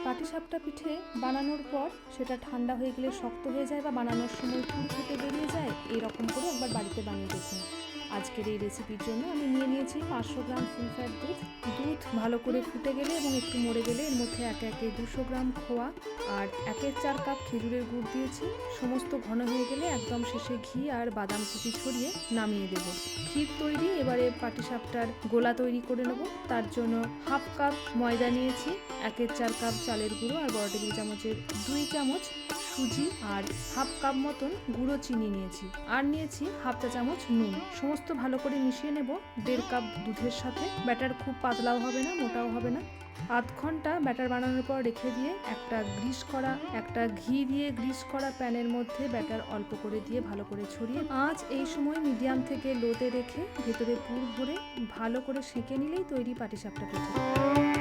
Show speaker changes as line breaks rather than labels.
পাটিসাপটা পিঠে বানানোর পর সেটা ঠান্ডা হয়ে গেলে শক্ত হয়ে যায় বা বানানোর সময় পুর ফেটে বেরিয়ে যায়, এইরকম করে একবার বাড়িতে বানিয়ে দেখুন। আজকের এই রেসিপির জন্য আমি নিয়ে নিয়েছি 500 গ্রাম ফুল ফ্যাট দুধ। দুধ ভালো করে ফুটে গেলে এবং একটু মরে গেলে এর মধ্যে একে একে 200 গ্রাম খোয়া আর 1/4 কাপ খেজুরের গুড় দিয়েছি। সমস্ত ঘন হয়ে গেলে একদম শেষে ঘি আর বাদাম কুচি ছড়িয়ে নামিয়ে দেব। ক্ষীর তৈরি। এবারে পাটিসাপটার গোলা তৈরি করে নেব। তার জন্য হাফ কাপ ময়দা নিয়েছি, 1/4 কাপ চালের গুঁড়ো আর বড় টেবিল চামচের 2 চামচ সুজি আর হাফ কাপ মতন গুঁড়ো চিনি নিয়েছি, আর নিয়েছি হাফ চা চামচ নুন। সমস্ত ভালো করে মিশিয়ে নেব 1.5 কাপ দুধের সাথে। ব্যাটার খুব পাতলাও হবে না, মোটাও হবে না। আধ ঘন্টা ব্যাটার বানানোর পর রেখে দিয়ে একটা ঘি দিয়ে গ্রিস করা প্যানের মধ্যে ব্যাটার অল্প করে দিয়ে ভালো করে ছড়িয়ে আঁচ এই সময় মিডিয়াম থেকে লোতে রেখে ভেতরে পুর ভরে ভালো করে সেঁকে নিলেই তৈরি পাটিসাপটা পিঠে।